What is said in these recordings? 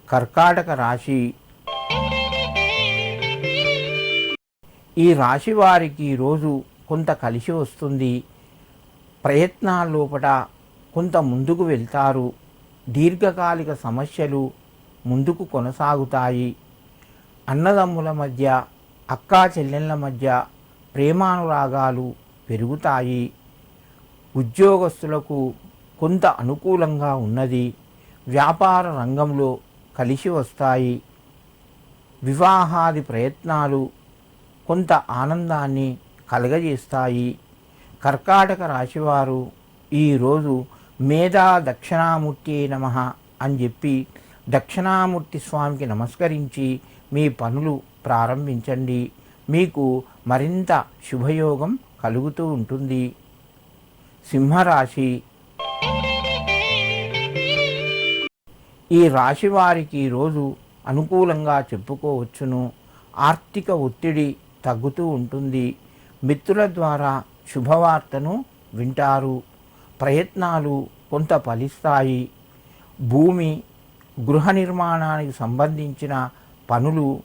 కర్కాటక రాశి. ఈ రాశి వారికి ఈరోజు కొంత కలిసి వస్తుంది. ప్రయత్నాల లోపల కొంత ముందుకు వెళ్తారు. దీర్ఘకాలిక సమస్యలు ముందుకు కొనసాగుతాయి. అన్నదమ్ముల మధ్య, అక్కా చెల్లెళ్ళ మధ్య ప్రేమానురాగాలు పెరుగుతాయి. ఉద్యోగస్తులకు కొంత అనుకూలంగా ఉన్నది. వ్యాపార రంగంలో కలిసి వస్తాయి. వివాహాది ప్రయత్నాలు కొంత ఆనందాన్ని కలగజేస్తాయి. కర్కాటక రాశివారు ఈరోజు మేధా దక్షిణామూర్తి నమః అని చెప్పి దక్షిణామూర్తి స్వామికి నమస్కరించి మీ పనులు ప్రారంభించండి. మీకు మరింత శుభయోగం కలుగుతూ ఉంటుంది. సింహరాశి. ఈ రాశి వారికి ఈరోజు అనుకూలంగా చెప్పుకోవచ్చును. ఆర్థిక ఒత్తిడి తగ్గుతూ ఉంటుంది. మిత్రుల ద్వారా శుభవార్తను వింటారు. ప్రయత్నాలు కొంత ఫలిస్తాయి. భూమి, గృహ నిర్మాణానికి సంబంధించిన పనులు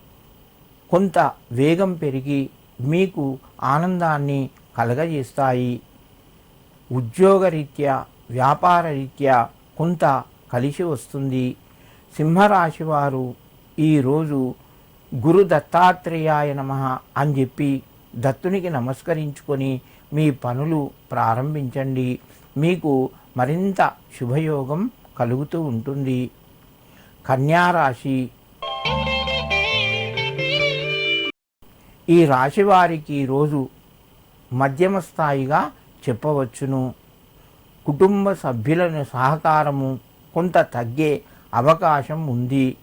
కొంత వేగం పెరిగి మీకు ఆనందాన్ని కలగజేస్తాయి. ఉద్యోగరీత్యా, వ్యాపారరీత్యా కొంత కలిసి వస్తుంది. సింహరాశి వారు ఈరోజు గురు దత్తాత్రేయాయ నమః అని చెప్పి దత్తునికి నమస్కరించుకొని మీ పనులు ప్రారంభించండి. మీకు మరింత శుభయోగం కలుగుతూ ఉంటుంది. కన్యారాశి. ఈ రాశి వారికి ఈరోజు మధ్యమ స్థాయిగా చెప్పవచ్చును. కుటుంబ సభ్యుల సహకారము కొంత తగ్గే అవకాశం ఉంది.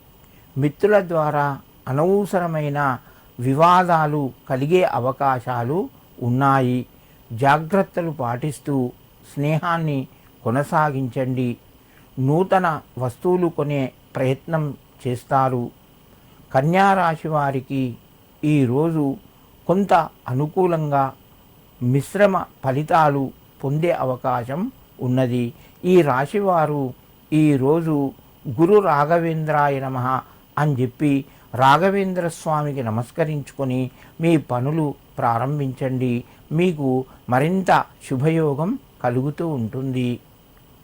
మిత్రుల ద్వారా అనవసరమైన వివాదాలు కలిగే అవకాశాలు ఉన్నాయి. జాగ్రత్తలు పాటిస్తూ స్నేహాన్ని కొనసాగించండి. నూతన వస్తువులు కొనే ప్రయత్నం చేస్తారు. కన్యారాశి వారికి ఈరోజు కొంత అనుకూలంగా మిశ్రమ ఫలితాలు పొందే అవకాశం ఉన్నది. ఈ రాశివారు ఈరోజు గురు రాఘవేంద్రాయ నమః అని చెప్పి రాఘవేంద్ర స్వామికి నమస్కరించుకొని మీ పనులు ప్రారంభించండి. మీకు మరింత శుభయోగం కలుగుతూ ఉంటుంది.